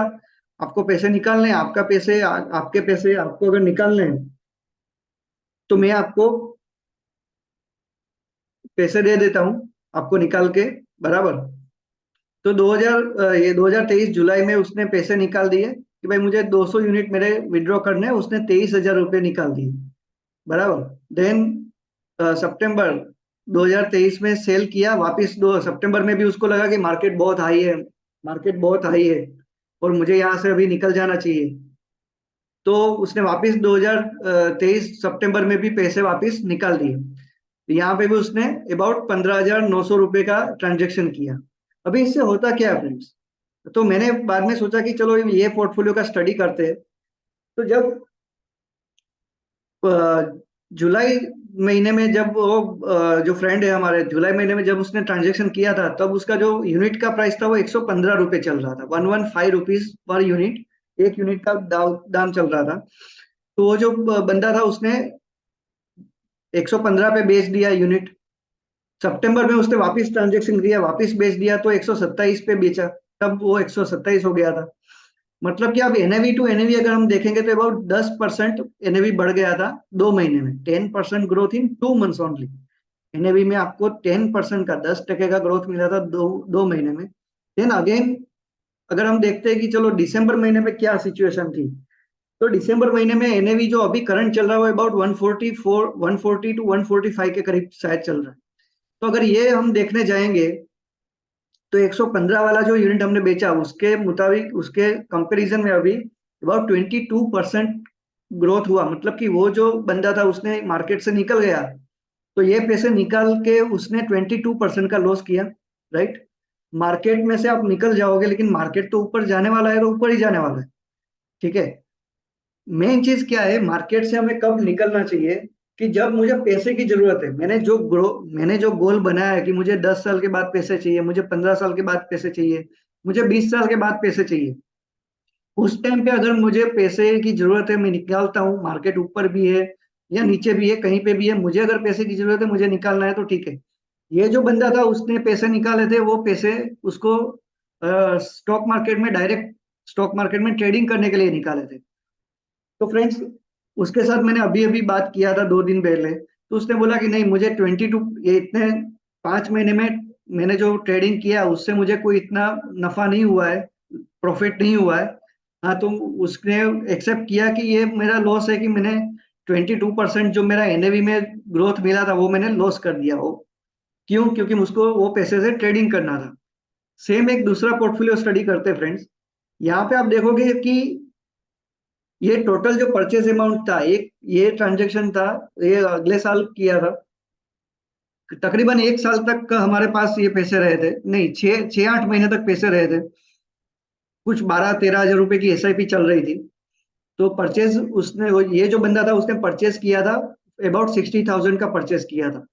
आपको पैसे निकालने हैं, आपका पैसे आपके पैसे आपको अगर निकालने हैं तो मैं आपको पैसे दे देता हूँ आपको निकाल के, बराबर। तो 2023 जुलाई में उसने पैसे निकाल दिए कि भाई मुझे 200 यूनिट मेरे विड्रॉ करने हैं, उसने 23,000 रुपये निकाल दिए, बराबर। देन सितंबर 2023 में सेल किया वापस। 2 सितंबर में भी उसको लगा कि मार्केट बहुत हाई है, मार्केट बहुत हाई है और मुझे यहाँ से अभी निकल जाना चाहिए, तो उसने वापस 2023 सितंबर में भी पैसे वापस निकाल दिए। यहाँ पे भी उसने अबाउट 15,900 रुपये का ट्रांजेक्शन किया। अभी इससे होता क्या है फ्रेंड्स, तो मैंने बाद में सोचा कि चलो ये पोर्टफोलियो का स्टडी करते हैं। तो जब जुलाई महीने में जब वो जो फ्रेंड है हमारे, जुलाई महीने में जब उसने ट्रांजेक्शन किया था तब उसका जो यूनिट का प्राइस था वो 115 रुपये चल रहा था, 115 रुपीज पर यूनिट, एक यूनिट का दाम चल रहा था। तो वो जो बंदा था उसने 115 पे बेच दिया यूनिट। सितंबर में उसने वापस ट्रांजेक्शन किया, वापस बेच दिया तो 127 पे बेचा, तब वो 127 हो गया था। मतलब कि अब एनएवी टू एनएवी अगर हम देखेंगे तो अबाउट 10% एनएवी बढ़ गया था 2 महीने में, 10% growth in 2 months only. NAV में आपको 10% का 10% का ग्रोथ मिला था दो दो महीने में। देन अगेन अगर हम देखते हैं कि चलो दिसंबर महीने में क्या सिचुएशन थी, तो दिसंबर महीने में एनएवी जो अभी करंट चल रहा है वो अबाउट 140 to 145 के करीब शायद चल रहा है। तो अगर ये हम देखने जाएंगे तो 115 वाला जो यूनिट हमने बेचा उसके मुताबिक उसके कंपैरिजन में अभी अबाउट 22% ग्रोथ हुआ। मतलब कि वो जो बंदा था उसने मार्केट से निकल गया, तो ये पैसे निकाल के उसने 22% का लॉस किया, राइट। मार्केट में से आप निकल जाओगे लेकिन मार्केट तो ऊपर जाने वाला है तो ऊपर ही जाने वाला है। ठीक है। मेन चीज क्या है, मार्केट से हमें कब निकलना चाहिए कि जब मुझे पैसे की जरूरत है। मैंने जो गोल बनाया है कि मुझे 10 साल के बाद पैसे चाहिए, मुझे 15 साल के बाद पैसे चाहिए, मुझे 20 साल के बाद पैसे चाहिए, उस टाइम पे अगर मुझे पैसे की जरूरत है, मैं निकालता हूँ, मार्केट ऊपर भी है या नीचे भी है, कहीं पे भी है, मुझे अगर पैसे की जरूरत है, मुझे निकालना है तो ठीक है। ये जो बंदा था उसने पैसे निकाले थे, वो पैसे उसको स्टॉक मार्केट में डायरेक्ट स्टॉक मार्केट में ट्रेडिंग करने के लिए निकाले थे। तो फ्रेंड्स, उसके साथ मैंने अभी अभी बात किया था 2 दिन पहले, तो उसने बोला कि नहीं, मुझे 22 ये इतने 5 महीने में मैंने जो ट्रेडिंग किया उससे मुझे कोई इतना नफा नहीं हुआ है, प्रॉफिट नहीं हुआ है। हाँ, तो उसने एक्सेप्ट किया कि ये मेरा लॉस है, कि मैंने 22% जो मेरा एनएवी में ग्रोथ मिला था वो मैंने लॉस कर दिया। वो क्यों? क्योंकि मुझको वो पैसे से ट्रेडिंग करना था। सेम एक दूसरा पोर्टफोलियो स्टडी करते हैं फ्रेंड्स। यहाँ पे आप देखोगे कि ये टोटल जो परचेज अमाउंट था, एक ये ट्रांजेक्शन था, ये अगले साल किया था। तकरीबन 1 साल तक का हमारे पास ये पैसे रहे थे, नहीं, 6 8 महीने तक पैसे रहे थे। कुछ 12 13 हजार रुपए की एसआईपी चल रही थी। तो परचेज उसने ये जो बंदा था उसने परचेज किया था, अबाउट 60,000 का परचेज किया था।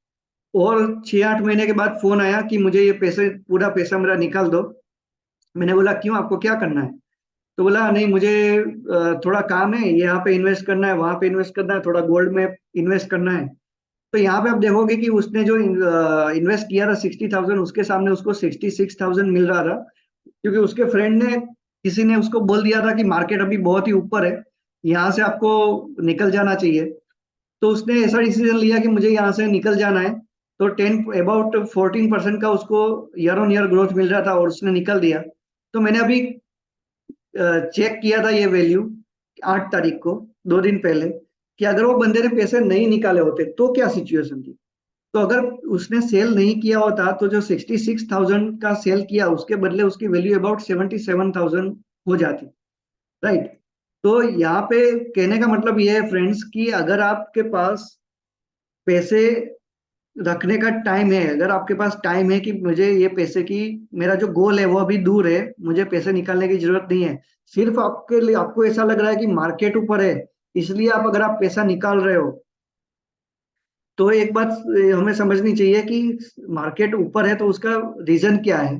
और 6 8 महीने के बाद फोन आया कि मुझे ये पैसे, पूरा पैसा मेरा निकाल दो। मैंने बोला क्यों, आपको क्या करना है? तो बोला नहीं, मुझे थोड़ा काम है, यहाँ पे इन्वेस्ट करना है, वहां पे इन्वेस्ट करना है, थोड़ा गोल्ड में इन्वेस्ट करना है। तो यहाँ पे आप देखोगे कि उसने जो इन्वेस्ट किया था 60,000, उसके सामने उसको 66,000 मिल रहा था। क्योंकि उसके फ्रेंड ने, किसी ने उसको बोल दिया था कि मार्केट अभी बहुत ही ऊपर है, यहाँ से आपको निकल जाना चाहिए। तो उसने ऐसा डिसीजन लिया कि मुझे यहाँ से निकल जाना है। तो 14% का उसको ईयर ऑन ईयर ग्रोथ मिल रहा था और उसने निकल दिया। तो मैंने अभी चेक किया था ये वैल्यू 8 तारीख को, 2 दिन पहले, कि अगर वो बंदे ने पैसे नहीं निकाले होते तो क्या सिचुएशन थी। तो अगर उसने सेल नहीं किया होता तो जो 66,000 का सेल किया, उसके बदले उसकी वैल्यू अबाउट 77,000 हो जाती। राइट। तो यहाँ पे कहने का मतलब ये है फ्रेंड्स, कि अगर आपके पास पैसे रखने का टाइम है, अगर आपके पास टाइम है कि मुझे ये पैसे की, मेरा जो गोल है वो अभी दूर है, मुझे पैसे निकालने की जरूरत नहीं है, सिर्फ आपके लिए, आपको ऐसा लग रहा है कि मार्केट ऊपर है, इसलिए आप, अगर आप पैसा निकाल रहे हो, तो एक बात हमें समझनी चाहिए कि मार्केट ऊपर है तो उसका रीजन क्या है।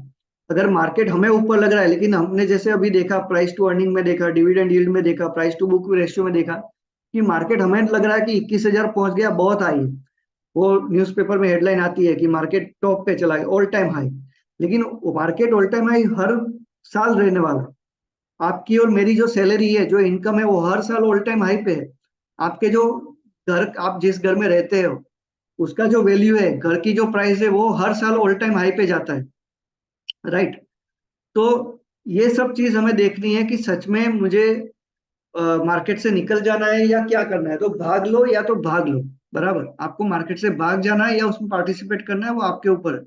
अगर मार्केट हमें ऊपर लग रहा है, लेकिन हमने जैसे अभी देखा, प्राइस टू अर्निंग में देखा, डिविडेंड यील्ड में देखा, प्राइस टू बुक रेशियो में देखा, कि मार्केट हमें लग रहा है कि 21,000 पहुंच गया, बहुत हाई। वो न्यूज़पेपर में हेडलाइन आती है कि मार्केट टॉप पे चला गया, ऑल टाइम हाई। लेकिन मार्केट ऑल टाइम हाई हर साल रहने वाला। आपकी और मेरी जो सैलरी है, जो इनकम है, वो हर साल ऑल टाइम हाई पे है। आपके जो घर, आप जिस घर में रहते हो, उसका जो वैल्यू है, घर की जो प्राइस है, वो हर साल ऑल टाइम हाई पे जाता है। राइट। तो ये सब चीज हमें देखनी है कि सच में मुझे मार्केट से निकल जाना है या क्या करना है। तो भाग लो या तो भाग लो, बराबर, आपको मार्केट से भाग जाना है या उसमें पार्टिसिपेट करना है, वो आपके ऊपर है।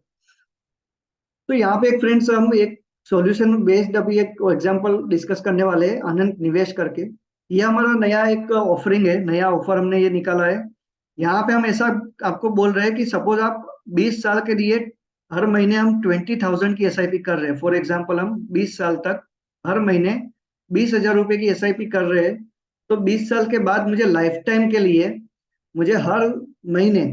तो यहाँ पे एक फ्रेंड्स, हम एक सॉल्यूशन बेस्ड अभी एक एग्जांपल डिस्कस करने वाले हैं, अनंत निवेश करके। ये हमारा नया एक ऑफरिंग है, नया ऑफर हमने ये निकाला है। यहाँ पे हम ऐसा आपको बोल रहे हैं कि सपोज आप 20 साल के लिए, हर महीने हम 20,000 की एसआईपी कर रहे हैं। फॉर एग्जाम्पल, हम 20 साल तक हर महीने 20,000 रुपए की एसआईपी कर रहे हैं। तो 20 साल के बाद मुझे लाइफ टाइम के लिए, मुझे हर महीने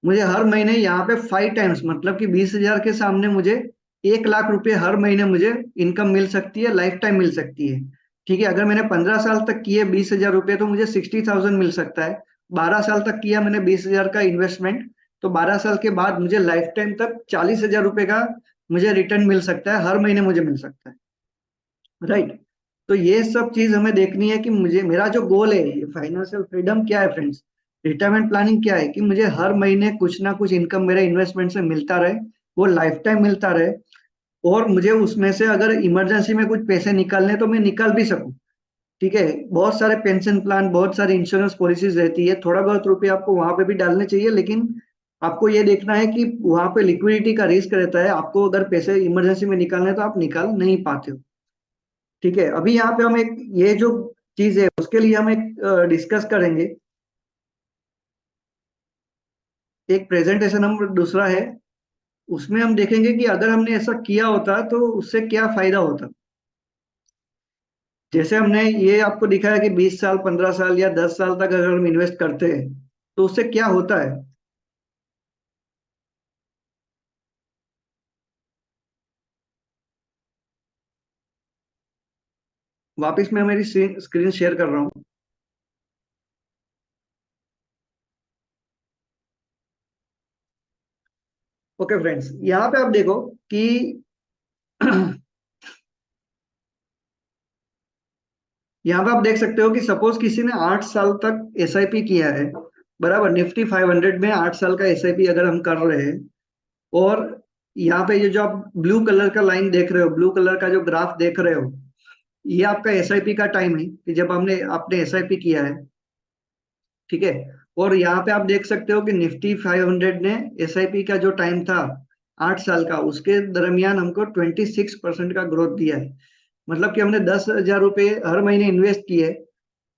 मुझे हर महीने यहाँ पे 5 टाइम्स, मतलब कि 20,000 के सामने मुझे 1 लाख रुपए हर महीने मुझे इनकम मिल सकती है, लाइफ टाइम मिल सकती है। ठीक है, अगर मैंने 15 साल तक किए 20,000 रुपये, तो मुझे 60,000 मिल सकता है। 12 साल तक किया मैंने 20,000 का इन्वेस्टमेंट, तो 12 साल के बाद मुझे लाइफ टाइम तक 40,000 रुपये का मुझे रिटर्न मिल सकता है, हर महीने मुझे मिल सकता है। राइट। तो ये सब चीज हमें देखनी है कि मुझे, मेरा जो गोल है, फाइनेंशियल फ्रीडम क्या है फ्रेंड्स, रिटायरमेंट प्लानिंग क्या है, कि मुझे हर महीने कुछ ना कुछ इनकम मेरे इन्वेस्टमेंट से मिलता रहे, वो लाइफ टाइम मिलता रहे। और मुझे उसमें से अगर इमरजेंसी में कुछ पैसे निकालने, तो मैं निकाल भी सकूं। ठीक है, बहुत सारे पेंशन प्लान, बहुत सारी इंश्योरेंस पॉलिसीज रहती है, थोड़ा बहुत रुपये आपको वहां पे भी डालने चाहिए, लेकिन आपको ये देखना है कि वहां पे लिक्विडिटी का रिस्क रहता है, आपको अगर पैसे इमरजेंसी में निकालने हैं, तो आप निकाल नहीं पाते हो। ठीक है, अभी यहाँ पे हम एक, ये जो चीज है उसके लिए हम एक डिस्कस करेंगे, एक प्रेजेंटेशन हम दूसरा है, उसमें हम देखेंगे कि अगर हमने ऐसा किया होता तो उससे क्या फायदा होता। जैसे हमने ये आपको दिखाया कि 20 साल, 15 साल या 10 साल तक अगर हम इन्वेस्ट करते हैं, तो उससे क्या होता है। वापस मैं मेरी स्क्रीन शेयर कर रहा हूँ। ओके फ्रेंड्स, यहाँ पे आप देखो कि यहाँ पे आप देख सकते हो कि सपोज किसी ने 8 साल तक एसआईपी किया है, बराबर, निफ्टी 500 में 8 साल का एसआईपी अगर हम कर रहे हैं, और यहाँ पे ये जो आप ब्लू कलर का लाइन देख रहे हो, ब्लू कलर का जो ग्राफ देख रहे हो, ये आपका एसआईपी का टाइम है कि जब हमने आपने एसआईपी किया है, ठीक है। और यहाँ पे आप देख सकते हो कि निफ्टी 500 ने एसआईपी का जो टाइम था 8 साल का, उसके दरमियान हमको 26% का ग्रोथ दिया है। मतलब कि हमने 10,000 रुपये हर महीने इन्वेस्ट किए,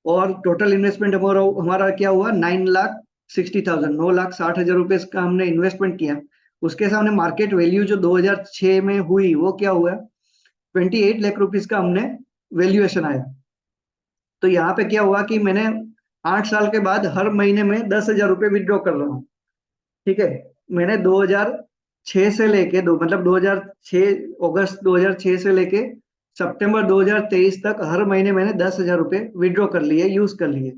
और टोटल इन्वेस्टमेंट हमारा हमारा क्या हुआ, 9,60,000, 9,60,000 रुपये का हमने इन्वेस्टमेंट किया। उसके सामने मार्केट वैल्यू जो 2006 में हुई वो क्या हुआ, 28 लाख रुपीज का हमने वैल्यूएशन आया। तो यहाँ पे क्या हुआ कि मैंने 8 साल के बाद हर महीने में 10,000 रुपये विड्रॉ कर रहा हूँ, ठीक है। मैंने 2006 से लेके दो मतलब 2006 अगस्त 2006 से लेके सितंबर 2023 तक हर महीने मैंने 10,000 रुपये विड्रॉ कर लिए, यूज कर लिए।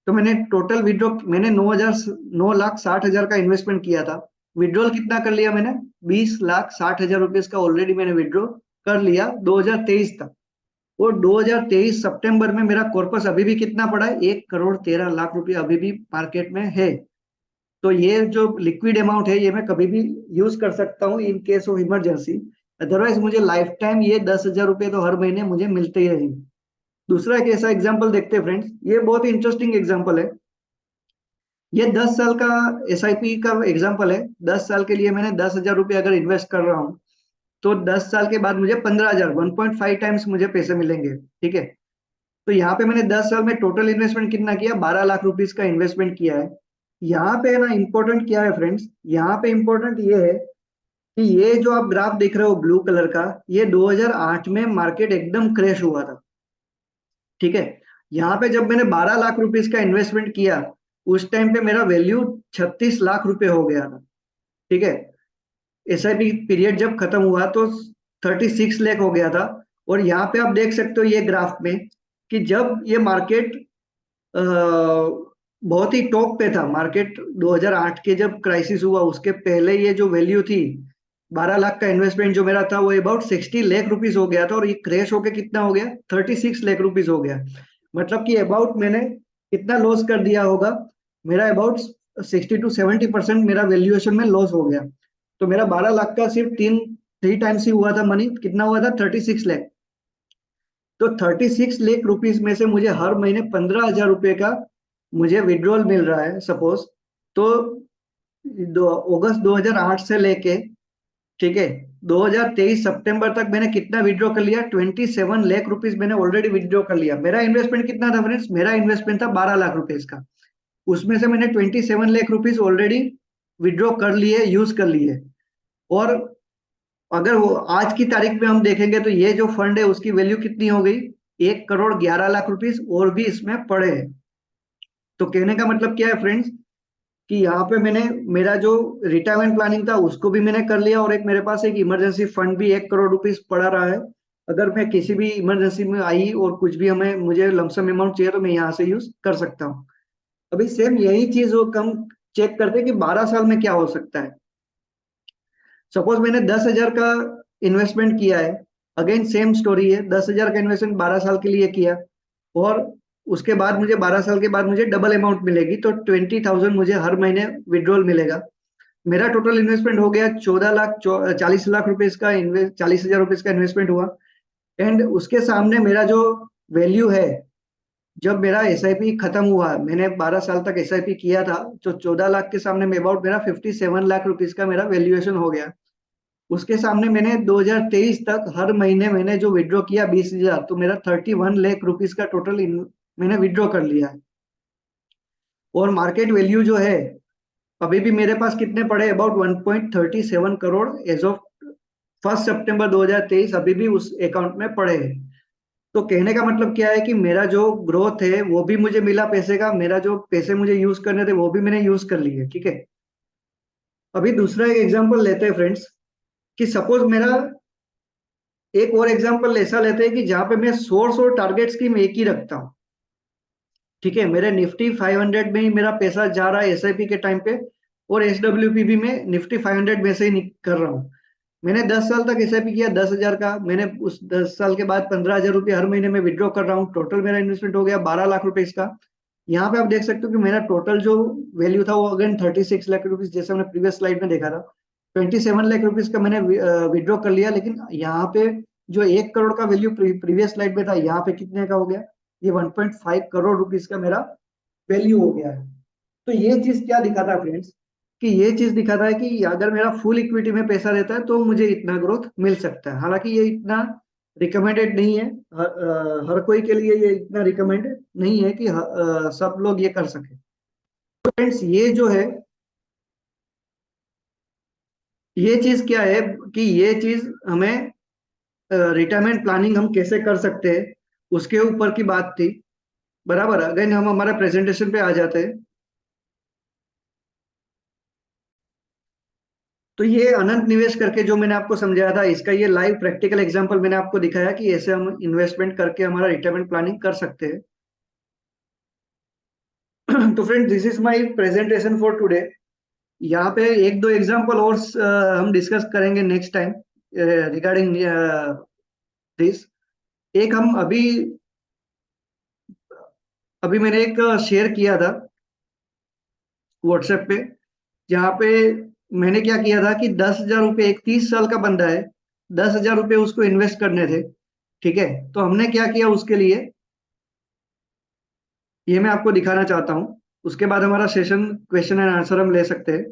तो मैंने टोटल विड्रॉ मैंने 9,60,000 का इन्वेस्टमेंट किया था। विड्रॉल कितना कर लिया मैंने, 20,60,000 रुपये का ऑलरेडी मैंने विड्रॉ कर लिया 2023 तक। और 2023 सितंबर में मेरा कॉर्पस अभी भी कितना पड़ा है, 1,13,00,000 रुपये अभी भी मार्केट में है। तो ये जो लिक्विड अमाउंट है ये मैं कभी भी यूज कर सकता हूँ in case of emergency. Otherwise मुझे लाइफ टाइम ये 10,000 रुपये तो हर महीने मुझे मिलते ही रहेंगे। दूसरा एक ऐसा एग्जाम्पल देखते हैं फ्रेंड्स, ये बहुत ही इंटरेस्टिंग एग्जाम्पल है। ये 10 साल का एसआईपी का एग्जाम्पल है। 10 साल के लिए मैंने 10,000 रुपये अगर इन्वेस्ट कर रहा हूँ, तो 10 साल के बाद मुझे 15,000, 1.5 टाइम्स मुझे पैसे मिलेंगे, ठीक है। तो यहाँ पे मैंने 10 साल में टोटल इन्वेस्टमेंट कितना किया, 12 लाख रुपीज का इन्वेस्टमेंट किया है। यहाँ पे ना इंपॉर्टेंट क्या है फ्रेंड्स, यहाँ पे इंपॉर्टेंट ये है कि ये जो आप ग्राफ देख रहे हो ब्लू कलर का, ये 2008 में मार्केट एकदम क्रैश हुआ था, ठीक है। यहाँ पे जब मैंने 12 लाख रुपीज का इन्वेस्टमेंट किया, उस टाइम पे मेरा वैल्यू 36 लाख रुपए हो गया था, ठीक है। एसआईपी पीरियड जब खत्म हुआ तो 36 लाख हो गया था। और यहाँ पे आप देख सकते हो ये ग्राफ में कि जब ये मार्केट बहुत ही टॉप पे था, मार्केट 2008 के जब क्राइसिस हुआ उसके पहले ये जो वैल्यू थी, 12 लाख का इन्वेस्टमेंट जो मेरा था वो अबाउट 60 लाख रुपीज हो गया था, और ये क्रैश होके कितना हो गया, 36 लाख रुपीज हो गया। मतलब कि अबाउट मैंने कितना लॉस कर दिया होगा, मेरा अबाउट 60 to 70% मेरा वैल्यूएशन में लॉस हो गया। तो मेरा 12 लाख का सिर्फ थ्री टाइम्स ही हुआ था मनी, कितना हुआ था, 36 लाख। तो 36 लाख रुपीज में से मुझे हर महीने 15,000 रुपये का मुझे विड्रॉल मिल रहा है सपोज। तो अगस्त 2008 से लेके, ठीक है, 2023 सितंबर तक मैंने कितना विड्रॉ कर लिया, 27 लाख रुपीज मैंने ऑलरेडी विड्रॉ कर लिया। मेरा इन्वेस्टमेंट कितना था फ्रेंड्स, मेरा इन्वेस्टमेंट था 12 लाख रुपीज का। उसमें से मैंने 27 लाख रुपीज ऑलरेडी विड्रॉ कर लिए, यूज कर लिए। और अगर वो आज की तारीख में हम देखेंगे तो ये जो फंड है उसकी वैल्यू कितनी हो गई, 1,11,00,000 रुपीज और भी इसमें पड़े हैं। तो कहने का मतलब क्या है फ्रेंड्स, कि यहाँ पे मैंने मेरा जो रिटायरमेंट प्लानिंग था उसको भी मैंने कर लिया, और एक मेरे पास एक इमरजेंसी फंड भी 1 करोड़ रुपीज पड़ा रहा है। अगर मैं किसी भी इमरजेंसी में आई और कुछ भी हमें मुझे लमसम अमाउंट चाहिए तो मैं यहाँ से यूज कर सकता हूँ। अभी सेम यही चीज वो कम चेक करते हैं कि 12 साल में क्या हो सकता है। सपोज मैंने 10,000 का इन्वेस्टमेंट किया है, अगेन सेम स्टोरी है, 10,000 का इन्वेस्टमेंट 12 साल के लिए किया, और उसके बाद मुझे 12 साल के बाद मुझे डबल अमाउंट मिलेगी, तो 20,000 मुझे हर महीने विड्रॉल मिलेगा। मेरा टोटल इन्वेस्टमेंट हो गया 14 लाख 40 लाख रुपए का, 40,000 रुपए का इन्वेस्टमेंट हुआ। एंड उसके सामने मेरा जो वैल्यू है, जब मेरा एसआईपी खत्म हुआ, मैंने 12 साल तक एसआईपी किया था, तो 14 लाख के सामने में अबाउट मेरा 57 लाख रुपीज का मेरा वैल्यूएशन हो गया। उसके सामने मैंने 2023 तक हर महीने मैंने जो विड्रॉ किया 20,000, तो मेरा 31 लाख रुपीज का टोटल मैंने विड्रॉ कर लिया है। और मार्केट वैल्यू जो है अभी भी मेरे पास कितने पड़े, अबाउट 1.37 करोड़ एज ऑफ 1 सितंबर 2023 अभी भी उस अकाउंट में पड़े हैं। तो कहने का मतलब क्या है कि मेरा जो ग्रोथ है वो भी मुझे मिला पैसे का, मेरा जो पैसे मुझे यूज करने थे वो भी मैंने यूज कर लिए, ठीक है। अभी दूसरा एक एग्जांपल लेते हैं फ्रेंड्स, कि सपोज मेरा एक और एग्जांपल ऐसा लेते हैं कि जहां पे मैं सोर्स और टारगेट स्कीम एक ही रखता हूँ। ठीक है, मेरे निफ्टी 500 में ही मेरा पैसा जा रहा है एसआईपी के टाइम पे, और एसडब्ल्यूपीबी में निफ्टी 500 में से ही कर रहा हूँ। मैंने 10 साल तक एसआईपी किया 10,000 का, मैंने उस 10 साल के बाद 15,000 रुपये हर महीने में विड्रॉ कर रहा हूँ, टोटल मेरा इन्वेस्टमेंट हो गया 12 लाख रुपए इसका। यहाँ पे आप देख सकते हो कि मेरा टोटल जो वैल्यू था वो अगेन 36 लाख रुपीज, जैसे हमने प्रीवियस स्लाइड में देखा था। 27 लाख रुपीज का मैंने विड्रॉ कर लिया, लेकिन यहाँ पे जो 1 करोड़ का वैल्यू प्रीवियस स्लाइड में था, यहाँ पे कितने का हो गया, ये 1.5 करोड़ रुपीज का मेरा वैल्यू हो गया है। तो ये चीज क्या दिखाता है फ्रेंड्स, कि ये चीज दिखाता है कि अगर मेरा फुल इक्विटी में पैसा रहता है तो मुझे इतना ग्रोथ मिल सकता है। हालांकि ये इतना रिकमेंडेड नहीं है, हर कोई के लिए ये इतना रिकमेंडेड नहीं है कि सब लोग ये कर सके। फ्रेंड्स ये जो है, ये चीज क्या है कि ये चीज हमें रिटायरमेंट प्लानिंग हम कैसे कर सकते हैं उसके ऊपर की बात थी। बराबर, अगर हम हमारे प्रेजेंटेशन पे आ जाते हैं, तो ये अनंत निवेश करके जो मैंने आपको समझाया था, इसका ये लाइव प्रैक्टिकल एग्जांपल मैंने आपको दिखाया कि ऐसे हम इन्वेस्टमेंट करके हमारा रिटायरमेंट प्लानिंग कर सकते हैं। तो friend, this is my presentation for today. यहाँ पे एक दो एग्जांपल और हम डिस्कस करेंगे नेक्स्ट टाइम रिगार्डिंग दिस। एक हम अभी अभी मैंने एक शेयर किया था व्हाट्सएप पे, जहाँ पे मैंने क्या किया था कि 10,000 रुपये, एक 30 साल का बंदा है, 10,000 रुपये उसको इन्वेस्ट करने थे। ठीक है, तो हमने क्या किया उसके लिए, ये मैं आपको दिखाना चाहता हूँ। उसके बाद हमारा सेशन क्वेश्चन एंड आंसर हम ले सकते हैं।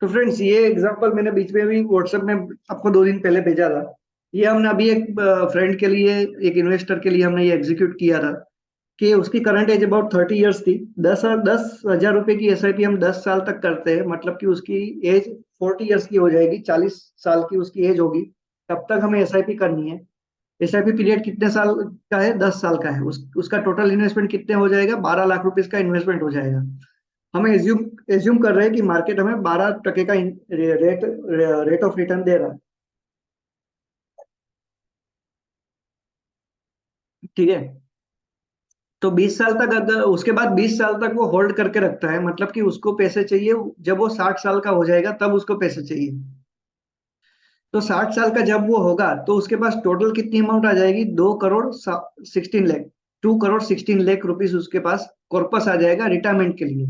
तो फ्रेंड्स, ये एग्जांपल मैंने बीच में भी व्हाट्सएप में आपको 2 दिन पहले भेजा था। ये हमने अभी एक फ्रेंड के लिए, एक इन्वेस्टर के लिए हमने ये एग्जीक्यूट किया था, कि उसकी करंट एज अबाउट 30 ईयर्स थी। 10,000 रुपए की एसआईपी हम 10 साल तक करते हैं, मतलब कि उसकी एज 40 ईयर्स की हो जाएगी, 40 साल की उसकी एज होगी, तब तक हमें एसआईपी करनी है। एसआईपी पीरियड कितने साल का है, 10 साल का है। उसका टोटल इन्वेस्टमेंट कितने हो जाएगा, 12 लाख रुपीज का इन्वेस्टमेंट हो जाएगा। हम एज्यूम एज्यूम कर रहे हैं कि मार्केट हमें 12% का रेट ऑफ रिटर्न दे रहा है। ठीक है, तो 20 साल तक, अगर उसके बाद 20 साल तक वो होल्ड करके रखता है, मतलब कि उसको पैसे चाहिए जब वो 60 साल का हो जाएगा तब उसको पैसे चाहिए। तो 60 साल का जब वो होगा तो उसके पास टोटल कितनी अमाउंट आ जाएगी, 2 करोड़ 16 लाख, 2 करोड़ 16 लाख रुपीज उसके पास कॉर्पस आ जाएगा रिटायरमेंट के लिए।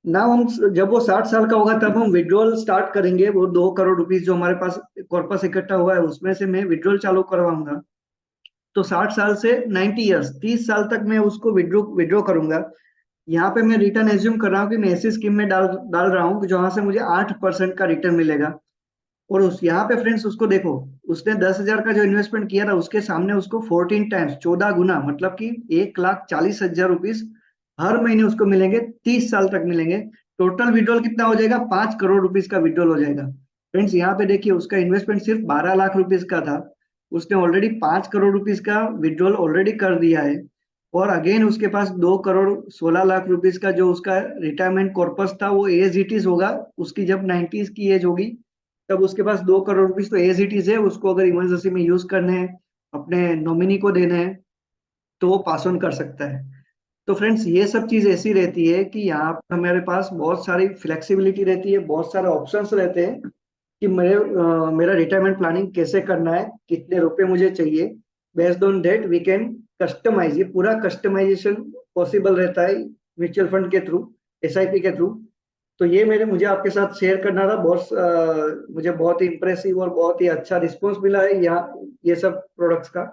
ना हम जब वो 60 साल का होगा तब हम विड्रॉल स्टार्ट करेंगे, वो 2 करोड़ रुपीज जो हमारे पास कॉर्पस इकट्ठा हुआ है उसमें से मैं विड्रॉल चालू करवाऊंगा। तो 60 साल से 90 ईयर्स, 30 साल तक मैं उसको विड्रॉ विड्रॉ करूंगा। यहाँ पे मैं रिटर्न एज्यूम कर रहा हूँ कि मैं ऐसी स्कीम में डाल डाल रहा हूँ कि जहां से मुझे 8% का रिटर्न मिलेगा। और उस यहाँ पे फ्रेंड्स उसको देखो, उसने 10,000 का जो इन्वेस्टमेंट किया था उसके सामने उसको 14 टाइम्स, 14 गुना, मतलब कि 1,40,000 रुपीज हर महीने उसको मिलेंगे, 30 साल तक मिलेंगे। टोटल विड्रॉल कितना हो जाएगा, 5 करोड़ रुपीज का विड्रॉल हो जाएगा। फ्रेंड्स यहाँ पे देखिए, उसका इन्वेस्टमेंट सिर्फ 12 लाख रुपीज का था, उसने ऑलरेडी 5 करोड़ रुपीज का विड्रॉल ऑलरेडी कर दिया है। और अगेन उसके पास 2 करोड़ 16 लाख रुपीज का जो उसका रिटायरमेंट कॉर्पस था वो एज इट इज होगा। उसकी जब 90s की एज होगी तब उसके पास 2 करोड़ रुपीज तो एज इट इज है, उसको अगर इमरजेंसी में यूज करने हैं, अपने नॉमिनी को देने हैं, तो वो पास ऑन कर सकता है। तो फ्रेंड्स, ये सब चीज ऐसी रहती है कि यहाँ पर हमारे पास बहुत सारी फ्लेक्सिबिलिटी रहती है, बहुत सारे ऑप्शंस रहते हैं कि मेरा रिटायरमेंट प्लानिंग कैसे करना है, कितने रुपए मुझे चाहिए। Based on that we can customise, ये पूरा कस्टमाइजेशन पॉसिबल रहता है म्यूचुअल फंड के थ्रू, एसआईपी के थ्रू। तो ये मेरे मुझे आपके साथ शेयर करना था। बहुत मुझे बहुत ही इंप्रेसिव और बहुत ही अच्छा रिस्पॉन्स मिला है यहाँ ये सब प्रोडक्ट्स का।